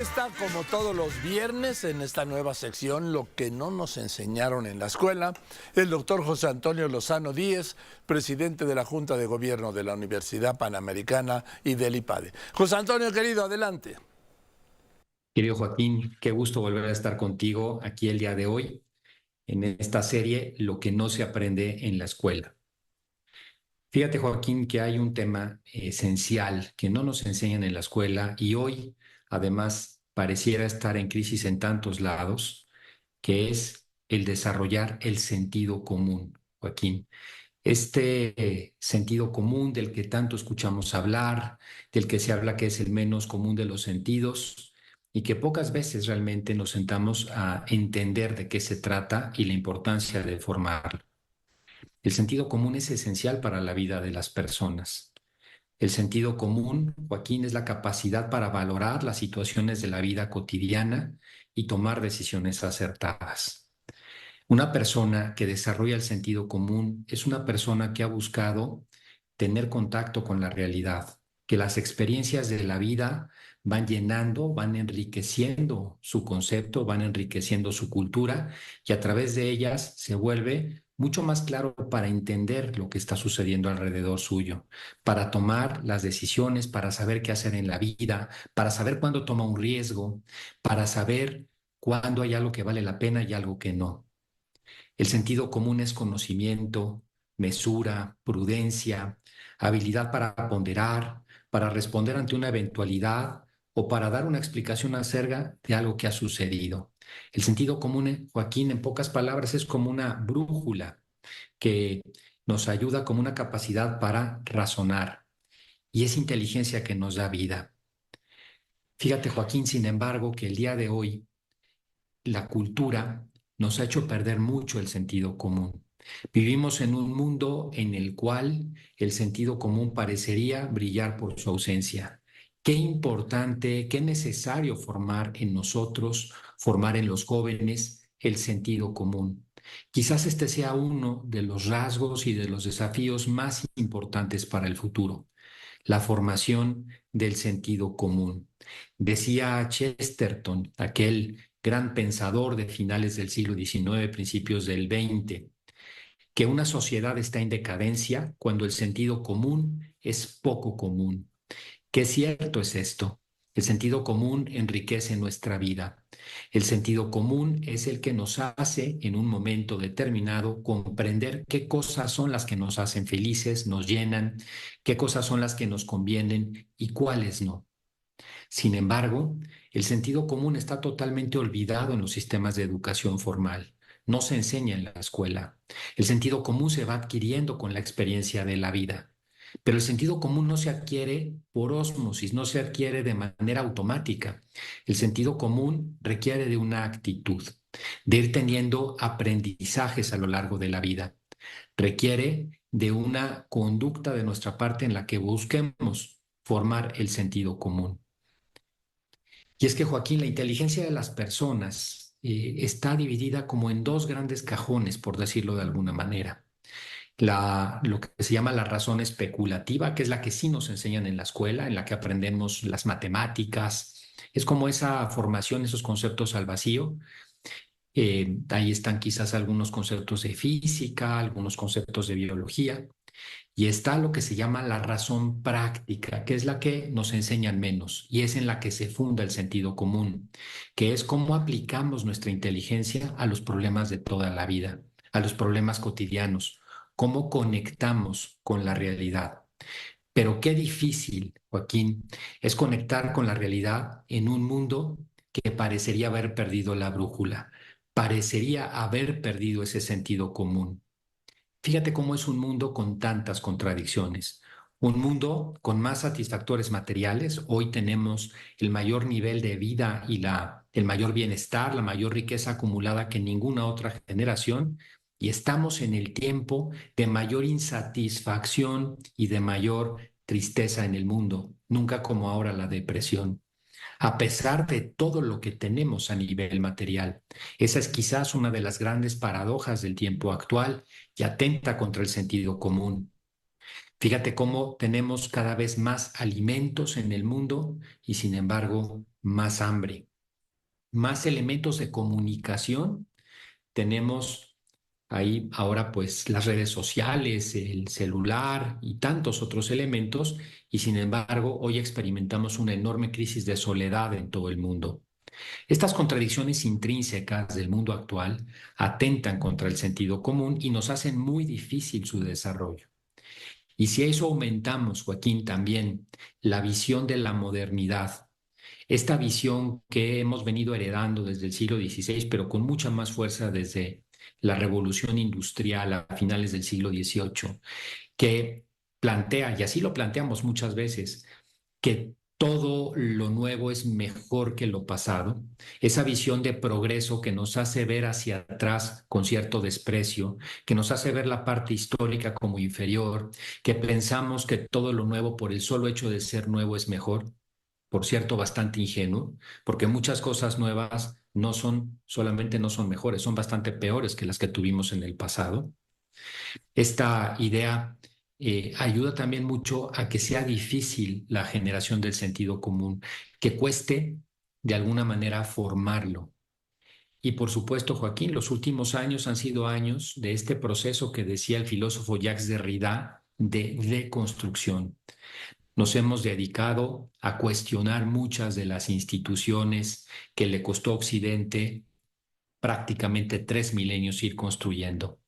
Está como todos los viernes en esta nueva sección, lo que no nos enseñaron en la escuela, el doctor José Antonio Lozano Díez, presidente de la Junta de Gobierno de la Universidad Panamericana y del IPADE. José Antonio, querido, adelante. Querido Joaquín, qué gusto volver a estar contigo aquí el día de hoy en esta serie, Lo que no se aprende en la escuela. Fíjate, Joaquín, que hay un tema esencial que no nos enseñan en la escuela y hoy, además, pareciera estar en crisis en tantos lados, que es el desarrollar el sentido común, Joaquín. Este sentido común del que tanto escuchamos hablar, del que se habla que es el menos común de los sentidos y que pocas veces realmente nos sentamos a entender de qué se trata y la importancia de formarlo. El sentido común es esencial para la vida de las personas. El sentido común, Joaquín, es la capacidad para valorar las situaciones de la vida cotidiana y tomar decisiones acertadas. Una persona que desarrolla el sentido común es una persona que ha buscado tener contacto con la realidad, que las experiencias de la vida van llenando, van enriqueciendo su concepto, van enriqueciendo su cultura y a través de ellas se vuelve mucho más claro para entender lo que está sucediendo alrededor suyo, para tomar las decisiones, para saber qué hacer en la vida, para saber cuándo toma un riesgo, para saber cuándo hay algo que vale la pena y algo que no. El sentido común es conocimiento, mesura, prudencia, habilidad para ponderar, para responder ante una eventualidad o para dar una explicación acerca de algo que ha sucedido. El sentido común, Joaquín, en pocas palabras, es como una brújula que nos ayuda como una capacidad para razonar y es inteligencia que nos da vida. Fíjate, Joaquín, sin embargo, que el día de hoy la cultura nos ha hecho perder mucho el sentido común. Vivimos en un mundo en el cual el sentido común parecería brillar por su ausencia. Qué importante, qué necesario formar en nosotros, formar en los jóvenes el sentido común. Quizás este sea uno de los rasgos y de los desafíos más importantes para el futuro, la formación del sentido común. Decía Chesterton, aquel gran pensador de finales del siglo XIX, principios del XX, que una sociedad está en decadencia cuando el sentido común es poco común. Qué cierto es esto. El sentido común enriquece nuestra vida. El sentido común es el que nos hace en un momento determinado comprender qué cosas son las que nos hacen felices, nos llenan, qué cosas son las que nos convienen y cuáles no. Sin embargo, el sentido común está totalmente olvidado en los sistemas de educación formal. No se enseña en la escuela. El sentido común se va adquiriendo con la experiencia de la vida. Pero el sentido común no se adquiere por ósmosis, no se adquiere de manera automática. El sentido común requiere de una actitud, de ir teniendo aprendizajes a lo largo de la vida. Requiere de una conducta de nuestra parte en la que busquemos formar el sentido común. Y es que, Joaquín, la inteligencia de las personas está dividida como en dos grandes cajones, por decirlo de alguna manera. Lo que se llama la razón especulativa, que es la que sí nos enseñan en la escuela, en la que aprendemos las matemáticas. Es como esa formación, esos conceptos al vacío. Ahí están quizás algunos conceptos de física, algunos conceptos de biología. Y está lo que se llama la razón práctica, que es la que nos enseñan menos y es en la que se funda el sentido común, que es cómo aplicamos nuestra inteligencia a los problemas de toda la vida, a los problemas cotidianos, cómo conectamos con la realidad. Pero qué difícil, Joaquín, es conectar con la realidad en un mundo que parecería haber perdido la brújula, parecería haber perdido ese sentido común. Fíjate cómo es un mundo con tantas contradicciones. Un mundo con más satisfactores materiales. Hoy tenemos el mayor nivel de vida y el mayor bienestar, la mayor riqueza acumulada que ninguna otra generación. Y estamos en el tiempo de mayor insatisfacción y de mayor tristeza en el mundo. Nunca como ahora la depresión a pesar de todo lo que tenemos a nivel material. Esa es quizás una de las grandes paradojas del tiempo actual y atenta contra el sentido común. Fíjate cómo tenemos cada vez más alimentos en el mundo y sin embargo más hambre, más elementos de comunicación. Tenemos ahí ahora pues las redes sociales, el celular y tantos otros elementos, y sin embargo hoy experimentamos una enorme crisis de soledad en todo el mundo. Estas contradicciones intrínsecas del mundo actual atentan contra el sentido común y nos hacen muy difícil su desarrollo. Y si a eso aumentamos, Joaquín, también la visión de la modernidad, esta visión que hemos venido heredando desde el siglo XVI, pero con mucha más fuerza desde la revolución industrial a finales del siglo XVIII, que plantea, y así lo planteamos muchas veces, que todo lo nuevo es mejor que lo pasado, esa visión de progreso que nos hace ver hacia atrás con cierto desprecio, que nos hace ver la parte histórica como inferior, que pensamos que todo lo nuevo por el solo hecho de ser nuevo es mejor, por cierto, bastante ingenuo, porque muchas cosas nuevas no son, solamente no son mejores, son bastante peores que las que tuvimos en el pasado. Esta idea ayuda también mucho a que sea difícil la generación del sentido común, que cueste de alguna manera formarlo. Y por supuesto, Joaquín, los últimos años han sido años de este proceso que decía el filósofo Jacques Derrida de deconstrucción. Nos hemos dedicado a cuestionar muchas de las instituciones que le costó a Occidente prácticamente 3 milenios ir construyendo.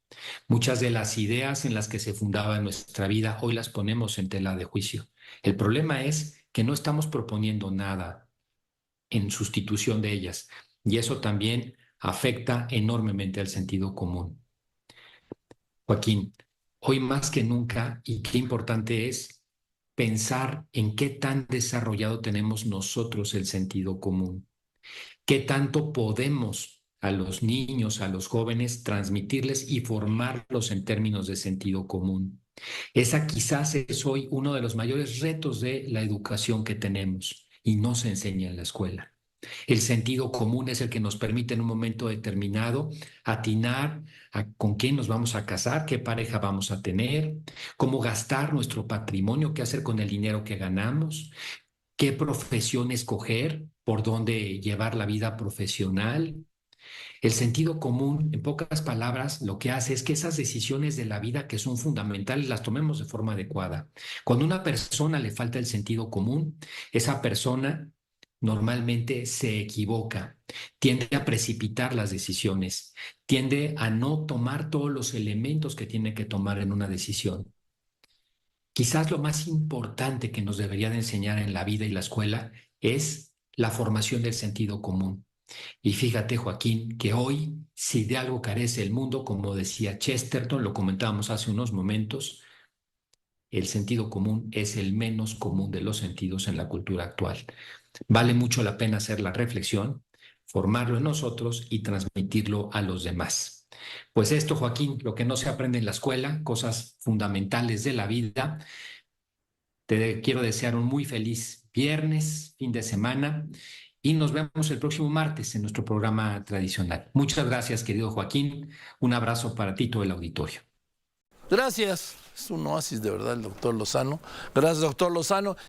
Muchas de las ideas en las que se fundaba nuestra vida hoy las ponemos en tela de juicio. El problema es que no estamos proponiendo nada en sustitución de ellas, y eso también afecta enormemente al sentido común. Joaquín, hoy más que nunca, y qué importante es pensar en qué tan desarrollado tenemos nosotros el sentido común, qué tanto podemos a los niños, a los jóvenes, transmitirles y formarlos en términos de sentido común. Esa quizás es hoy uno de los mayores retos de la educación que tenemos y no se enseña en la escuela. El sentido común es el que nos permite en un momento determinado atinar con quién nos vamos a casar, qué pareja vamos a tener, cómo gastar nuestro patrimonio, qué hacer con el dinero que ganamos, qué profesión escoger, por dónde llevar la vida profesional. El sentido común, en pocas palabras, lo que hace es que esas decisiones de la vida que son fundamentales las tomemos de forma adecuada. Cuando a una persona le falta el sentido común, esa persona normalmente se equivoca, tiende a precipitar las decisiones, tiende a no tomar todos los elementos que tiene que tomar en una decisión. Quizás lo más importante que nos debería de enseñar en la vida y la escuela es la formación del sentido común. Y fíjate, Joaquín, que hoy, si de algo carece el mundo, como decía Chesterton, lo comentábamos hace unos momentos, el sentido común es el menos común de los sentidos en la cultura actual. Vale mucho la pena hacer la reflexión, formarlo en nosotros y transmitirlo a los demás. Pues esto, Joaquín, lo que no se aprende en la escuela, cosas fundamentales de la vida. Te quiero desear un muy feliz viernes, fin de semana, y nos vemos el próximo martes en nuestro programa tradicional. Muchas gracias, querido Joaquín. Un abrazo para ti y todo el auditorio. Gracias. Es un oasis de verdad el doctor Lozano. Gracias, doctor Lozano.